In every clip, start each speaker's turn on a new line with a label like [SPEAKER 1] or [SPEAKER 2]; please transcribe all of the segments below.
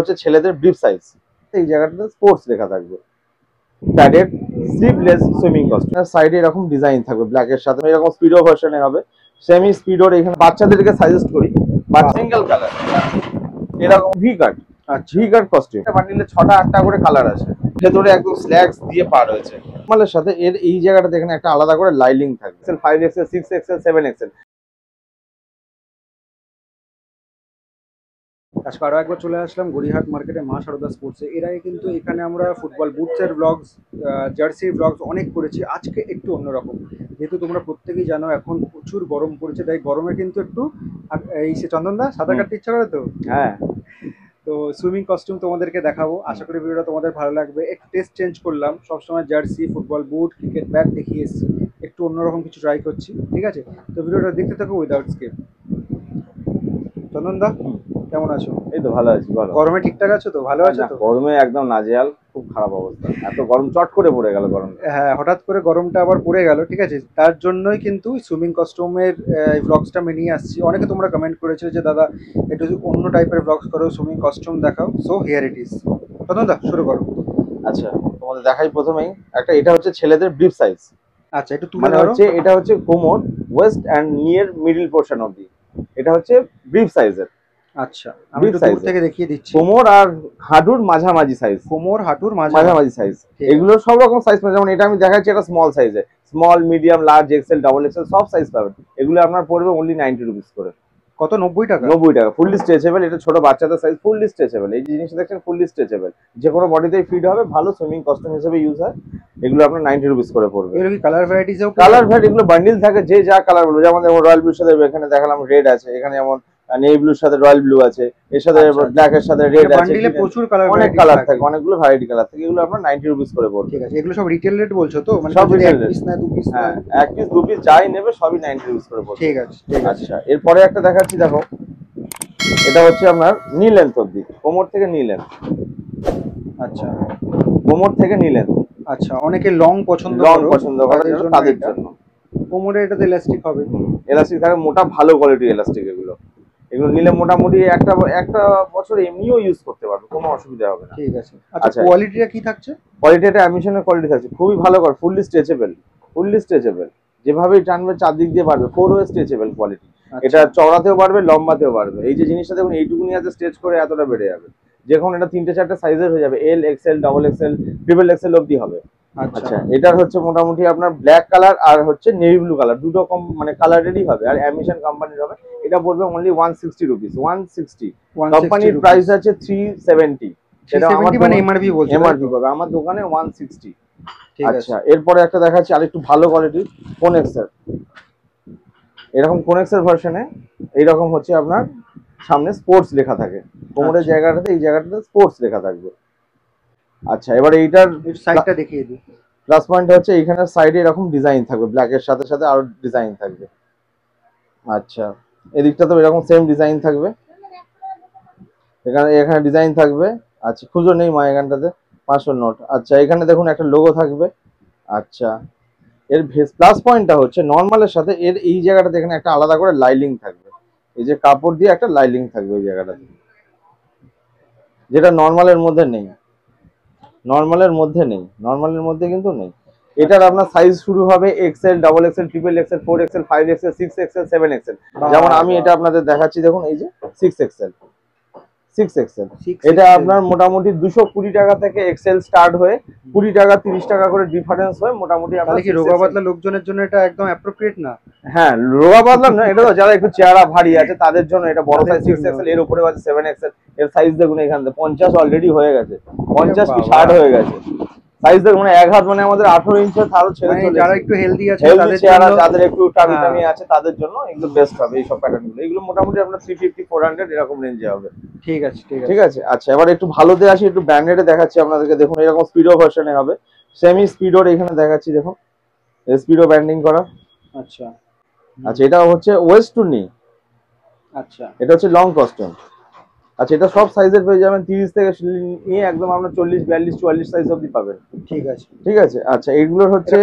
[SPEAKER 1] হচ্ছে ছেলেদের brief size, এই জায়গাটাতে স্পোর্টস লেখা থাকবে। প্যাডেড স্লিভলেস সুইমিং কস্টিউম, সাইডে এরকম ডিজাইন থাকবে ব্ল্যাক এর সাথে, এরকম স্পিডো ভার্সনে হবে। সেমি স্পিডোর এখানে বাচ্চাদেরকে সাজেস্ট করি বা সিঙ্গেল কালার এরকম V cut. V cut costume বান্ডিলে 6টা 8টা করে কালার আছে, ভেতরে একদম স্ল্যাক্স দিয়ে পার হয়েছে। মালের সাথে এর এই জায়গাটা এখানে একটা আলাদা করে লাইলিং থাকবে, 5XL 6XL 7XL।
[SPEAKER 2] আজকে আরও একবার চলে আসলাম গড়িয়াহাট মার্কেটে মা সারদা স্পোর্টসে। এর আগে কিন্তু এখানে আমরা ফুটবল বুটসের ব্লগস, জার্সির ব্লগস অনেক করেছি। আজকে একটু অন্যরকম, যেহেতু তোমরা প্রত্যেকেই জানো এখন প্রচুর গরম পড়েছে, তাই গরমে কিন্তু একটু এই সে চন্দনদা সাঁতার কাটতে ইচ্ছা করে তো।
[SPEAKER 1] হ্যাঁ,
[SPEAKER 2] তো সুইমিং কস্টিউম তোমাদেরকে দেখাবো, আশা করি ভিডিওটা তোমাদের ভালো লাগবে। একটু টেস্ট চেঞ্জ করলাম, সবসময় জার্সি, ফুটবল বুট, ক্রিকেট ব্যাট দেখিয়ে এসেছি, একটু অন্যরকম কিছু ট্রাই করছি। ঠিক আছে, তো ভিডিওটা দেখতে থাকো উইদাউট স্কিপ। চন্দনদা কেমন আছো?
[SPEAKER 1] এই তো ভালো আছি। বলো,
[SPEAKER 2] গরমে ঠিকঠাক আছো তো? ভালো আছো তো?
[SPEAKER 1] গরমে একদম নাজেহাল, খুব খারাপ অবস্থা। এত গরম চট করে পড়ে গেল গরম।
[SPEAKER 2] হ্যাঁ, হঠাৎ করে গরমটা আবার পড়ে গেল। ঠিক আছে, তার জন্যই কিন্তু সুইমিং কস্টিউমের ব্লগসটা আমি নিয়ে আসছি। অনেকে তোমরা কমেন্ট করেছো যে দাদা একটু অন্য টাইপের ব্লগস করো, সুইমিং কস্টিউম দেখাও। So here it is. দা শুরু করো।
[SPEAKER 1] আচ্ছা, তোমাদের দেখাই প্রথমেই একটা, এটা হচ্ছে ছেলেদের ব্রিফ সাইজ।
[SPEAKER 2] আচ্ছা, একটু তুলে
[SPEAKER 1] মানে
[SPEAKER 2] ধরো।
[SPEAKER 1] হচ্ছে এটা হচ্ছে কোমর, waist and near middle portion অবধি, এটা হচ্ছে ব্রিফ সাইজের।
[SPEAKER 2] আচ্ছা, আমি একটু দূর থেকে দেখিয়ে দিচ্ছি।
[SPEAKER 1] কোমর আর হাঁটুর মাঝামাঝি সাইজ,
[SPEAKER 2] কোমর হাঁটুর
[SPEAKER 1] মাঝামাঝি সাইজ। এগুলো সব রকম সাইজ পাবেন, যেমন এটা আমি দেখাচ্ছি এটা স্মল সাইজে, small, medium, large, XL, double XL সব সাইজ পাবেন। এগুলো আপনার পড়বে অনলি 90 রুপিস করে।
[SPEAKER 2] কত? 90 টাকা?
[SPEAKER 1] 90 টাকা। ফুললি স্ট্রেচেবল, এটা ছোট বাচ্চাদের সাইজ, ফুললি স্ট্রেচেবল। এই জিনিসটা দেখছেন ফুললি স্ট্রেচেবল, যে কোনো বডিতেই ফিট হবে, ভালো সুইমিং কস্টিউম হিসেবে ইউজ হয়। এগুলো আপনার 90 রুপিস করে পড়বে।
[SPEAKER 2] এগুলো কি কালার ভ্যারাইটিসও?
[SPEAKER 1] কালার ভ্যারাইটি এগুলো বান্ডিল থাকে, যে যা কালার বলবো, যেমন রয়্যাল ব্লুর সাথে এখানে দেখালাম রেড আছে, এখানে যেমন নেভি ব্লুর সাথে রয়্যাল ব্লু আছে, এর সাথে ব্ল্যাক এর সাথে রেড আছে।
[SPEAKER 2] বান্ডিলে প্রচুর কালার,
[SPEAKER 1] অনেক কালার থাকে, অনেকগুলো ভ্যারাইটি কালার থাকে। এগুলো আপনার 90 রুপিস করে পড়বে।
[SPEAKER 2] ঠিক আছে, এগুলো সব রিটেল রেট বলছো তো? মানে
[SPEAKER 1] সব রিটেল রেট।
[SPEAKER 2] পিস না, দু পিস?
[SPEAKER 1] হ্যাঁ, এক পিস দু পিস যাই নেবে সবই 90 রুপিস করে পড়বে।
[SPEAKER 2] ঠিক আছে, ঠিক আছে।
[SPEAKER 1] আচ্ছা, এরপরে একটা দেখাচ্ছি, দেখো এটা হচ্ছে আপনার নি লেন্থ অবধি, কোমর থেকে নি লেন্থ।
[SPEAKER 2] আচ্ছা,
[SPEAKER 1] কোমর থেকে নি লেন্থ।
[SPEAKER 2] আচ্ছা, অনেকে লং পছন্দ
[SPEAKER 1] করে তাদের জন্য।
[SPEAKER 2] কোমরে এটাতে ইলাস্টিক হবে,
[SPEAKER 1] এলাস্টিক থাকে, মোটা ভালো কোয়ালিটির এলাস্টিক। এগুলো নিলে মোটামুটি একটা বছর এমনিও ইউজ করতে পারবে, কোনো অসুবিধা হবে না।
[SPEAKER 2] ঠিক আছে। আচ্ছা, কোয়ালিটিটা কি থাকছে?
[SPEAKER 1] কোয়ালিটিটা অ্যামিশনের কোয়ালিটি থাকছে, খুবই ভালো করে, ফুললি স্ট্রেচেবল। ফুললি স্ট্রেচেবল, যেভাবেই টানবে চারদিক দিয়ে পারবে, 4 ওয়ে স্ট্রেচেবল কোয়ালিটি। এটা চওড়াতেও পারবে, লম্বাতেও পারবে। এই যে জিনিসটা দেখুন, এইটুকুনি আছে স্ট্রেচ করে এতটা বেড়ে যাবে। যখন এটা 3টে 4টে সাইজের হয়ে যাবে, L, XL, double XL, triple XL অবধি হবে। আচ্ছা, এটার হচ্ছে মোটামুটি আপনার ব্ল্যাক কালার আর হচ্ছে নেভি ব্লু কালার, দুটো কম মানে কালারেরই হবে, আর অ্যামিশন কোম্পানির হবে। এটা পড়বে অনলি 160 রুপিস। 160। কোম্পানির প্রাইস আছে 370। সেটা আমার
[SPEAKER 2] মানে এমআরপি বলছে,
[SPEAKER 1] এমআরপি পাবে আমার দোকানে 160। আচ্ছা, এরপরে একটা দেখাচ্ছি আরেকটু ভালো কোয়ালিটির কোনেক্সের। এরকম কোনেক্সের ভার্সনে এইরকম হচ্ছে আপনার সামনে স্পোর্টস লেখা থাকে, কোমরের জায়গাটাতে এই জায়গাটাতে স্পোর্টস লেখা থাকবে। আচ্ছা, এবার এইটার
[SPEAKER 2] সাইডটা দেখিয়ে দিই।
[SPEAKER 1] প্লাস পয়েন্ট হচ্ছে এইখানে সাইডে এরকম ডিজাইন থাকবে, ব্ল্যাক এর সাথে সাথে আরো ডিজাইন থাকবে। আচ্ছা, এদিকটা তো এরকম সেম ডিজাইন থাকবে, এখানে ডিজাইন থাকবে। আচ্ছা, খুঁজো নেই মা এখানটাতে 500 নোট। আচ্ছা, এখানে দেখুন একটা লোগো থাকবে। আচ্ছা, এর প্লাস পয়েন্টটা হচ্ছে নর্মালের সাথে এর এই জায়গাটাতে এখানে একটা আলাদা করে লাইলিং থাকবে, এই যে কাপড় দিয়ে একটা লাইলিং থাকবে এই জায়গাটাতে, যেটা নর্মালের মধ্যে নেই। নর্মালের মধ্যে কিন্তু নেই। এটার আপনার সাইজ শুরু হবে XL, double XL, triple XL, 4XL, 5XL, 6XL, 7XL। যেমন আমি এটা আপনাদের দেখাচ্ছি, দেখুন এই যে 6XL। এটা আপনার মোটামুটি 220 টাকা থেকে এক্সেল স্টার্ট হয়ে 20 টাকা 30 টাকা করে ডিফারেন্স হয় মোটামুটি।
[SPEAKER 2] আপনার কি রোগা পাতলা লোকজনের জন্য এটা একদম অ্যাপ্রোপ্রিয়েট না?
[SPEAKER 1] হ্যাঁ, রোগা পাতলা না, এটা তো যারা একটু চেহারা ভারী আছে তাদের জন্য এটা বড় সাইজ 6XL। এর উপরে আছে 7XL। এর সাইজ দেখুন এখান থেকে 50 অলরেডি হয়ে গেছে, 50 কি 60 হয়ে গেছে সাইজ দেখুন। মানে এক হাত, মানে আমাদের 18 ইঞ্চি আরো ছেড়ে চলে,
[SPEAKER 2] যারা একটু হেলদি আছে
[SPEAKER 1] তাদের চেহারা, যাদের একটু টামি টামি আছে তাদের জন্য এগুলো বেস্ট হবে। এই সব প্যাটার্নগুলো এগুলো মোটামুটি আপনার 350 400 এরকম রেঞ্জে হবে।
[SPEAKER 2] ঠিক আছে,
[SPEAKER 1] ঠিক আছে। আচ্ছা, এবার একটু ভালোতে আসি, একটু ব্র্যান্ডেডে দেখাচ্ছি আপনাদেরকে। দেখুন এরকম স্পিডো ভার্সনে হবে, সেমি স্পিডোর এখানে দেখাচ্ছি, দেখুন স্পিডো ব্যান্ডিং করা।
[SPEAKER 2] আচ্ছা
[SPEAKER 1] আচ্ছা, এটা হচ্ছে ওয়েস্ট টু নি।
[SPEAKER 2] আচ্ছা,
[SPEAKER 1] এটা হচ্ছে লং কস্টিউম। আচ্ছা, এটা সব সাইজের পেয়ে যাবেন, 30 থেকে নিয়ে একদম আপনার 40 42 44 সাইজ অবধি পাবেন।
[SPEAKER 2] ঠিক আছে,
[SPEAKER 1] ঠিক আছে। আচ্ছা, এইগুলোর হচ্ছে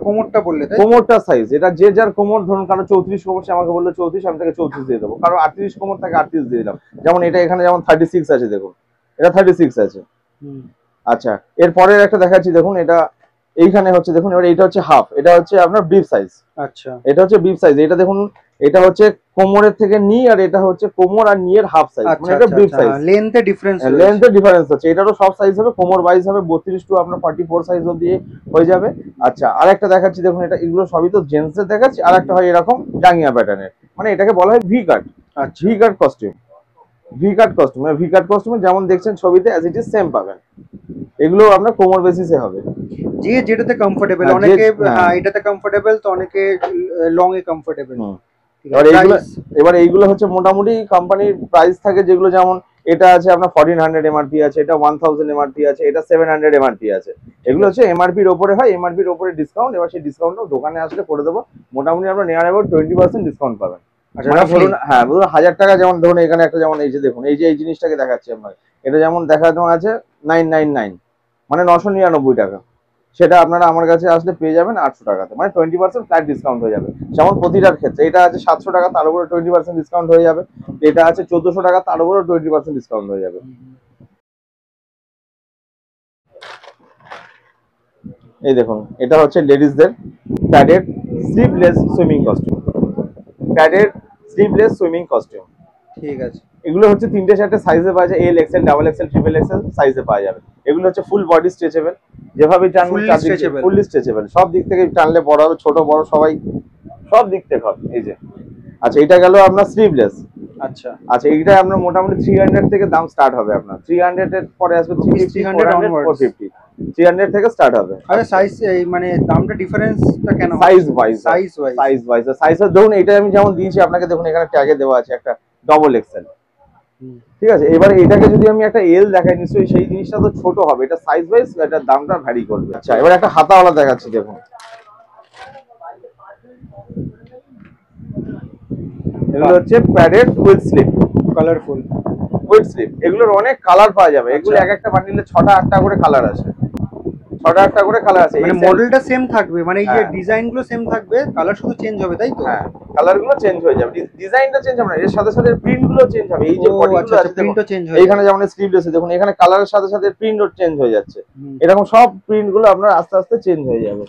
[SPEAKER 2] কোমরটা বললে,
[SPEAKER 1] কোমরটা সাইজ, এটা যে যার কোমর, ধরুন কারো 34 কোমর, সে আমাকে বললো 34, আমি তাকে 34 দিয়ে দেবো। কারো 38 কোমর থাকে 38 দিয়ে দিলাম। যেমন এটা এখানে যেমন 36 আছে, দেখুন এটা 36 আছে। আচ্ছা, এর পরের একটা দেখাচ্ছি, দেখুন এটা এইখানে হচ্ছে, দেখুন এবার এটা হচ্ছে হাফ, এটা হচ্ছে আপনার বিপ সাইজ।
[SPEAKER 2] আচ্ছা,
[SPEAKER 1] এটা হচ্ছে বিপ সাইজ, এটা দেখুন এটা হচ্ছে কোমরের থেকে নি, আর এটা হচ্ছে কোমর আর নিয়ের হাফ সাইজ, মানে এটা বিপ সাইজ।
[SPEAKER 2] লেন্থে ডিফারেন্স,
[SPEAKER 1] লেন্থের ডিফারেন্স আছে, এটারও সব সাইজ হবে, কোমর ওয়াইজ হবে 32 টু আপনার 44 সাইজ অবধি হয়ে যাবে। আচ্ছা, আরেকটা দেখাচ্ছি, দেখুন এটা, এগুলো সবই তো জেন্টসের দেখাচ্ছি, আরেকটা হয় এরকম জাঙ্গিয়া প্যাটার্নের, মানে এটাকে বলা হয় ভি কাট।
[SPEAKER 2] আচ্ছা,
[SPEAKER 1] V cut costume, V cut costume, V cut costume যেমন দেখছেন ছবিতে অ্যাজ ইট ইজ সেম পাবেন। এগুলো আপনার কোমর বেসিসে হবে,
[SPEAKER 2] যে যেটাতে কমফোর্টেবল।
[SPEAKER 1] হ্যাঁ,
[SPEAKER 2] অনেকে হ্যাঁ এটাতে কমফোর্টেবল, তো অনেকে লং এ কমফোর্টেবল।
[SPEAKER 1] এবার এইগুলো হচ্ছে মোটামুটি কোম্পানির প্রাইস থাকে, যেগুলো যেমন এটা আছে আপনার 1400 এমআরপি আছে, এটা 1000 এমআরপি আছে, এটা 700 এমআরপি আছে। এগুলো হচ্ছে এমআরপির ওপরে হয়, এমআরপির ওপরে ডিসকাউন্ট। এবার সেই ডিসকাউন্টও দোকানে আসলে করে দেবো, মোটামুটি আপনার নিয়ার অ্যাবাউট 20% ডিসকাউন্ট পাবেন। মানে ধরুন, হ্যাঁ ধরুন 1000 টাকা, যেমন ধরুন এখানে একটা, যেমন এই যে দেখুন, এই যে এই জিনিসটাকে দেখাচ্ছি আপনাকে, এটা যেমন দেখানো আছে 999, মানে 999 টাকা, সেটা আপনারা আমার কাছে আসলে পেয়ে যাবেন 800 টাকাতে, মানে 20% ফ্ল্যাট ডিসকাউন্ট হয়ে যাবে। যেমন প্রতিটার ক্ষেত্রে এটা আছে 700 টাকা, তার উপরে 20% ডিসকাউন্ট হয়ে যাবে। এটা আছে 1400 টাকা, তার উপরে 20% ডিসকাউন্ট হয়ে যাবে। এই দেখুন, এটা হচ্ছে লেডিসদের padded sleeveless swimming costume, padded sleeveless swimming costume.
[SPEAKER 2] ঠিক আছে,
[SPEAKER 1] এগুলো হচ্ছে 3-4টে সাইজে পাওয়া যায়, L XL, double XL, triple XL সাইজে পাওয়া যাবে। এগুলো হচ্ছে ফুল বডি স্ট্রেচেবল, যেভাবে টানবেন ফুললি স্ট্রেচেবল, সব দিক থেকে টানলে বড় হবে, ছোট বড় সবাই সব দিক থেকে হবে। এই যে, আচ্ছা এটা গেল আপনার স্লিভলেস।
[SPEAKER 2] আচ্ছা
[SPEAKER 1] আচ্ছা, এইটা আপনার মোটামুটি 300 থেকে দাম স্টার্ট হবে, আপনার 300 এর পরে আসবে 350, 450, 300 থেকে স্টার্ট হবে।
[SPEAKER 2] আচ্ছা, সাইজ এই মানে দামটা ডিফারেন্সটা কেন?
[SPEAKER 1] সাইজ ওয়াইজ, সাইজ ধরুন এটা আমি যেমন দিয়েছি আপনাকে, দেখুন এখানে ট্যাগে দেওয়া আছে একটা ডবল এক্সেল, ঠিক আছে। এবারে এটাকে যদি আমি একটা এল দেখাই, নিশ্চয়ই সেই জিনিসটা তো ছোট হবে, এটা সাইজ ওয়াইজ এটার দামটা ভ্যারি করবে। আচ্ছা, এবার একটা হাতাওয়ালা দেখাচ্ছি, দেখুন এগুলো হচ্ছে padded with slip,
[SPEAKER 2] colourful
[SPEAKER 1] with slip. এগুলোর অনেক কালার পাওয়া যাবে, এগুলো এক একটা বান্ডিলে 6টা 8টা করে কালার আছে, 6টা 8টা করে কালার আছে।
[SPEAKER 2] মানে মডেলটা সেম থাকবে, মানে এই যে ডিজাইন গুলো সেম থাকবে, কালার শুধু চেঞ্জ হবে, তাই তো?
[SPEAKER 1] হ্যাঁ, কালার গুলো চেঞ্জ হয়ে যাবে, ডিজাইনটা চেঞ্জ হবে না, এর সাথে সাথে প্রিন্ট গুলো চেঞ্জ হবে। এই যে বডিগুলো আছে,
[SPEAKER 2] প্রিন্টও চেঞ্জ হবে,
[SPEAKER 1] এইখানে যেমন স্লিভলেস দেখুন, এখানে কালারের সাথে সাথে প্রিন্টও চেঞ্জ হয়ে যাচ্ছে। এরকম সব প্রিন্ট গুলো আপনার আস্তে আস্তে চেঞ্জ হয়ে যাবে।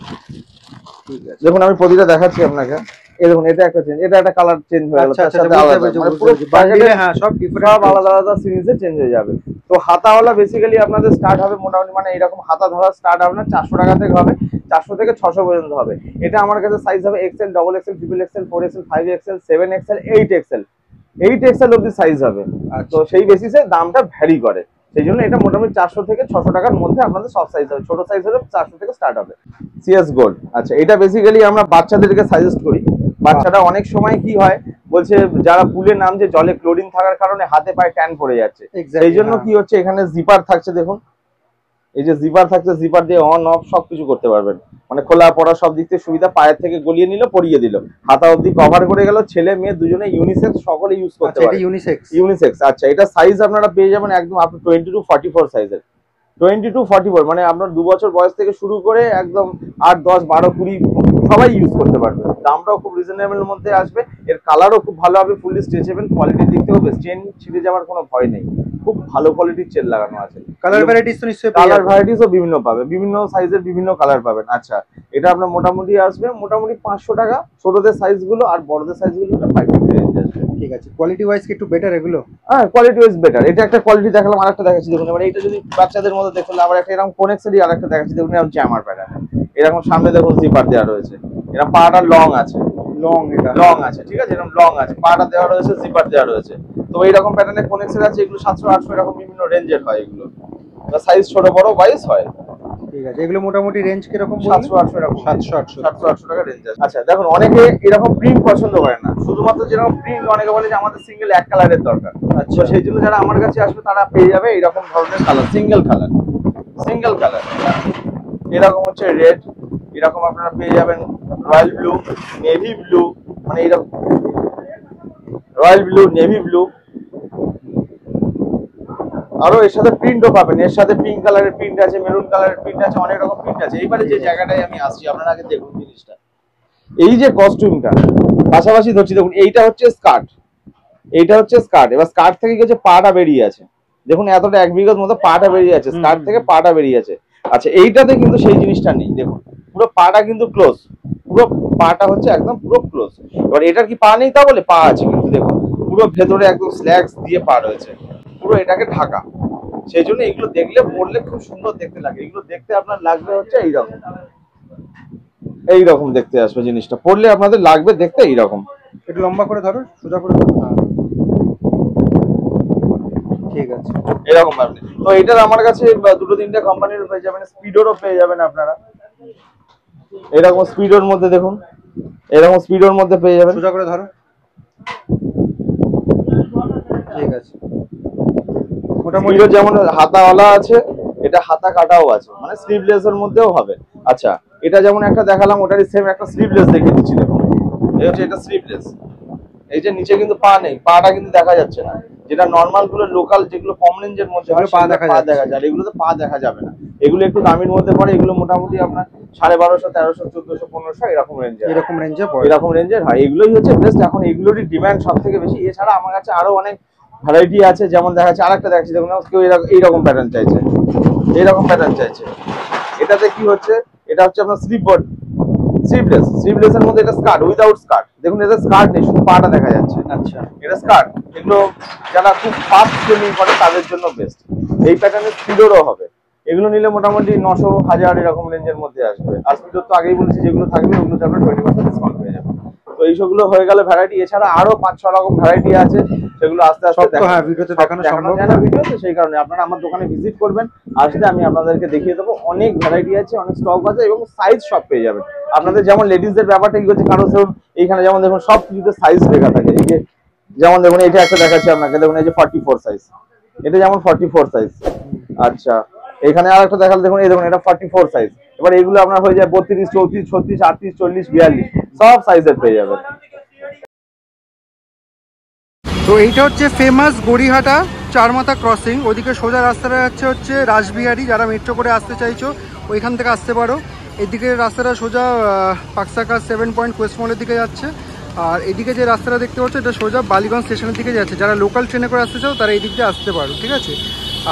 [SPEAKER 1] ঠিক আছে, দেখুন আমি প্রতিটা দেখাচ্ছি আপনাকে। এই দেখুন, এটা একটা চেঞ্জ, এটা একটা কালার চেঞ্জ হয়ে গেল, তার সাথে আলাদা, মানে পুরো প্যাকেটে হ্যাঁ সব ডিফারেন্ট, আলাদা আলাদা সিরিজে চেঞ্জ হয়ে যাবে। তো হাতাওয়ালা বেসিক্যালি আপনাদের স্টার্ট হবে মোটামুটি, মানে এরকম হাতা ধরা স্টার্ট হবে না 400 টাকা থেকে হবে, 400 থেকে 600 পর্যন্ত হবে। এটা আমার কাছে সাইজ হবে XL, double XL, triple XL, 4 XL, 5 XL, 7 XL, 8 XL, 8 XL অবধি সাইজ হবে। তো সেই বেসিসে দামটা ভ্যারি করে, সেই জন্য এটা মোটামুটি 400 থেকে 600 টাকার মধ্যে আপনাদের সব সাইজ হবে। ছোট সাইজ হলে 400 থেকে স্টার্ট হবে। সিএস গোল্ড, আচ্ছা এটা বেসিক্যালি আমরা বাচ্চাদেরকে সাজেস্ট করি। বাচ্চারা অনেক সময় কি হয় বলছে, যারা পুলে নামছে জলে ক্লোরিন থাকার কারণে হাতে পায়ে ট্যান পড়ে যাচ্ছে, সেই জন্য কি হচ্ছে, এখানে জিপার থাকছে, দেখুন এই যে জিপার থাকছে, জিপার দিয়ে অন অফ সবকিছু করতে পারবেন, মানে খোলা পড়া সব দিক থেকে সুবিধা। পায়ের থেকে গলিয়ে নিল, পরিয়ে দিল, হাতা অবধি কভার করে গেল, ছেলে মেয়ে দুজনে ইউনিসেক্স সকলে ইউজ করতে পারে। ইউনিসেক্স, আচ্ছা এটা সাইজ আপনারা পেয়ে যাবেন একদম আপনি 20 to 44 সাইজের, 20 to 44, মানে আপনার 2 বছর বয়স থেকে শুরু করে একদম 8, 10, 12, 20 সবাই ইউজ করতে পারবে। দামটাও খুব রিজনেবলের মধ্যে আসবে, এর কালারও খুব ভালো হবে, ফুললি স্ট্রেচেবল, কোয়ালিটির দিক থেকেও বেশ, চেন ছিঁড়ে যাওয়ার কোনো ভয় নেই, খুব ভালো কোয়ালিটির চেন লাগানো আছে।
[SPEAKER 2] কালার ভ্যারাইটিস তো নিশ্চয়ই,
[SPEAKER 1] কালার ভ্যারাইটিসও বিভিন্ন পাবে, বিভিন্ন সাইজের বিভিন্ন কালার পাবেন। আচ্ছা, এটা আপনার মোটামুটি আসবে মোটামুটি 500 টাকা, ছোটদের সাইজগুলো, আর বড়দের সাইজগুলো 550 রেঞ্জ আসবে।
[SPEAKER 2] ঠিক আছে, কোয়ালিটি ওয়াইজ কি একটু বেটার এগুলো?
[SPEAKER 1] হ্যাঁ, কোয়ালিটি ওয়াইজ বেটার। এটা একটা কোয়ালিটি দেখালাম, আরেকটা দেখাচ্ছি দেখুন। এবার এটা যদি বাচ্চাদের মধ্যে দেখুন, আবার একটা এরকম কোনেক্সেরই আরেকটা দেখাচ্ছি দেখুন, এরকম জ্যামার প্যাটার্ন, এরকম সামনে দেখুন জিপার দেওয়া রয়েছে, এরকম পাটা লং আছে,
[SPEAKER 2] এটা
[SPEAKER 1] লং আছে, ঠিক আছে, এরকম লং আছে, পাটা দেওয়া রয়েছে, জিপার দেওয়া রয়েছে। তো এইরকম প্যাটার্নের কোনেক্সের আছে, এগুলো 700, 800 এরকম বিভিন্ন রেঞ্জের হয়, এগুলো সাইজ ছোট বড় ওয়াইজ হয়।
[SPEAKER 2] ঠিক আছে, এগুলো মোটামুটি রেঞ্জ কিরকম?
[SPEAKER 1] 700, 800 এরকম,
[SPEAKER 2] 700
[SPEAKER 1] টাকা রেঞ্জ আছে। আচ্ছা দেখুন, অনেকে এরকম প্রিন্ট পছন্দ করে না, শুধুমাত্র যেরকম প্রিন্ট, অনেকে বলে যে আমাদের সিঙ্গেল এক কালারের দরকার। আচ্ছা, সেই জন্য যারা আমার কাছে আসবে তারা পেয়ে যাবে এরকম ধরনের কালার, সিঙ্গেল কালার, এরকম হচ্ছে রেড, এরকম আপনারা পেয়ে যাবেন রয়্যাল ব্লু, নেভি ব্লু, মানে এরকম রয়্যাল ব্লু, নেভি ব্লু, আরো এর সাথে প্রিন্টও পাবেন, এর সাথে পিঙ্ক কালারের প্রিন্ট আছে, মেরুন কালারের প্রিন্ট আছে, অনেক রকম প্রিন্ট আছে। এইবারে যে জায়গাটায় আমি আসছি, আপনারা আগে দেখুন জিনিসটা, এই যে কস্টিউমটা পাশাপাশি ধরছি, দেখুন এইটা হচ্ছে স্কার্ট, এইটা হচ্ছে স্কার্ট। এবার স্কার্ট থেকে কি হচ্ছে, পাটা বেরিয়ে আছে, দেখুন এতটা 1 বিঘার মতো পাটা বেরিয়ে আছে, স্কার্ট থেকে পাটা বেরিয়ে আছে। আচ্ছা এইটাতে কিন্তু সেই জিনিসটা নেই, দেখুন পুরো পাটা কিন্তু ক্লোজ, পুরো পাটা হচ্ছে একদম পুরো ক্লোজ। এবার এটার কি পা নেই তা বলে, পা আছে কিন্তু দেখুন পুরো ভেতরে একদম স্ল্যাক্স দিয়ে পা রয়েছে, পুরো এটাকে ঢাকা। সেই জন্য এগুলো দেখলে পড়লে খুব সুন্দর দেখতে লাগে। এগুলো দেখতে আপনার লাগবে হচ্ছে এইরকম, এইরকম দেখতে আসবে জিনিসটা, পড়লে আপনাদের লাগবে দেখতে এইরকম।
[SPEAKER 2] একটু লম্বা করে ধরো, সোজা করে ধরো, ঠিক আছে
[SPEAKER 1] এরকম আপনি তো এটার আমার কাছে দুটো তিনটে কোম্পানির পেয়ে যাবেন, স্পিডোরও পেয়ে যাবেন আপনারা। এরকম স্পিডোর মধ্যে দেখুন, এরকম স্পিডোর মধ্যে পেয়ে যাবেন।
[SPEAKER 2] সোজা করে ধরো, ঠিক আছে। মোটামুটি
[SPEAKER 1] যেমন হাতাওয়ালা আছে, এটা হাতা কাটাও আছে, মানে স্লিভলেস এর মধ্যেও হবে। আচ্ছা এটা যেমন একটা দেখালাম, ওটারই সেম একটা স্লিভলেস দেখিয়ে দিচ্ছি, দেখুন এই হচ্ছে এটা স্লিভলেস। এই যে নিচে কিন্তু পা নেই, পাটা কিন্তু দেখা যাচ্ছে না, যেটা নরমাল গুলো লোকাল যেগুলো কম রেঞ্জের মধ্যে হয়
[SPEAKER 2] পা দেখা
[SPEAKER 1] যায়, এগুলোতে পা দেখা যাবে না। এগুলো একটু দামির মধ্যে পড়ে, এগুলো মোটামুটি আপনার 1250, 1300, 1400, 1500 এরকম রেঞ্জে, এরকম রেঞ্জের হয়। এগুলোই হচ্ছে বেস্ট, এখন এগুলোরই ডিমান্ড সব থেকে বেশি। এছাড়া আমার কাছে আরো অনেক ভ্যারাইটি আছে, যেমন দেখা যাচ্ছে আরেকটা দেখাচ্ছি, দেখুন কেউ এইরকম প্যাটার্ন চাইছে, এইরকম প্যাটার্ন চাইছে। এটাতে কি হচ্ছে, এটা হচ্ছে আপনার স্লিপবোর্ড, স্লিভলেস, স্লিভলেস এর মধ্যে এটা স্কার্ট, উইদাউট স্কার্ট। দেখুন এটা স্কার্ট নেই, শুধু পাটা দেখা যাচ্ছে।
[SPEAKER 2] আচ্ছা
[SPEAKER 1] এটা স্কার্ট, এগুলো যারা খুব ফাস্ট ট্রেনিং করে তাদের জন্য বেস্ট। এই প্যাটার্নের স্পিডোরও হবে, এগুলো নিলে মোটামুটি 900, 1000 এরকম রেঞ্জের মধ্যে আসবে। আর স্পিডোর তো আগেই বলেছি যেগুলো থাকবে ওগুলোতে আপনার 20% ডিসকাউন্ট পেয়ে যাবে। তো এইসবগুলো হয়ে গেল ভ্যারাইটি। এছাড়া আরো 5-6 রকম ভ্যারাইটি আছে, সেগুলো আস্তে আস্তে
[SPEAKER 2] হ্যাঁ ভিডিওতে দেখানো সম্ভব
[SPEAKER 1] যায় না ভিডিওতে, সেই কারণে আপনারা আমার দোকানে ভিজিট করবেন, আসলে আমি আপনাদেরকে দেখিয়ে দেবো। অনেক ভ্যারাইটি আছে, অনেক স্টক আছে এবং সাইজ সব পেয়ে যাবেন আপনাদের। যেমন লেডিসদের ব্যাপারটা কি হচ্ছে, কারণ ধরুন এইখানে যেমন দেখুন সব কিছুতে সাইজ লেখা থাকে। এই যে যেমন দেখুন এটা একটা দেখাচ্ছি আপনাকে, দেখুন এই যে 44 সাইজ, এটা যেমন 44 সাইজ। আচ্ছা এখানে আর একটা দেখাল, দেখুন এই দেখুন এটা 44 সাইজ। এবার এগুলো আপনার হয়ে যায় 32, 34, 36, 38, 40, 42 সব সাইজের পেয়ে যাবেন।
[SPEAKER 2] তো এইটা হচ্ছে ফেমাস গড়িহাটা চারমাথা ক্রসিং। ওদিকে সোজা রাস্তাটা হচ্ছে রাসবিহারি, যারা মেট্রো করে আসতে চাইছো ওইখান থেকে আসতে পারো। এদিকে রাস্তাটা সোজা পাকসাকা 7 পয়েন্ট কোয়েস্ট মলের দিকে যাচ্ছে। আর এদিকে যে রাস্তাটা দেখতে পাচ্ছ এটা সোজা বালিগঞ্জ স্টেশনের দিকে যাচ্ছে। যারা লোকাল ট্রেনে করে আসতে চাও তারা এই দিক দিয়ে আসতে পারো, ঠিক আছে।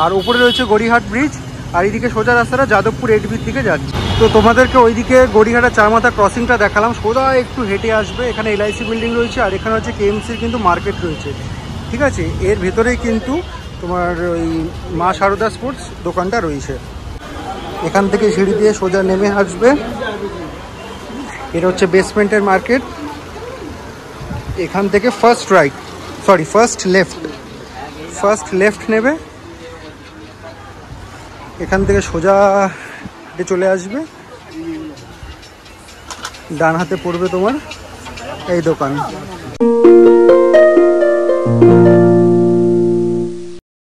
[SPEAKER 2] আর উপরে রয়েছে গড়িহাট ব্রিজ, আর এইদিকে সোজা রাস্তাটা যাদবপুর এডবির দিকে যাচ্ছে। তো তোমাদেরকে ওইদিকে গড়িহাটা চারমাথা ক্রসিংটা দেখালাম, সোজা একটু হেঁটে আসবে। এখানে LIC বিল্ডিং রয়েছে, আর এখানে হচ্ছে KMCর কিন্তু মার্কেট রয়েছে, ঠিক আছে। এর ভেতরেই কিন্তু তোমার ওই মা সারদা স্পোর্টস দোকানটা রয়েছে। এখান থেকে সিঁড়ি দিয়ে সোজা নেমে আসবে, এটা হচ্ছে বেসমেন্টের মার্কেট। এখান থেকে ফার্স্ট লেফট নেবে, এখান থেকে সোজা চলে আসবে, ডান হাতে পড়বে তোমার এই দোকান।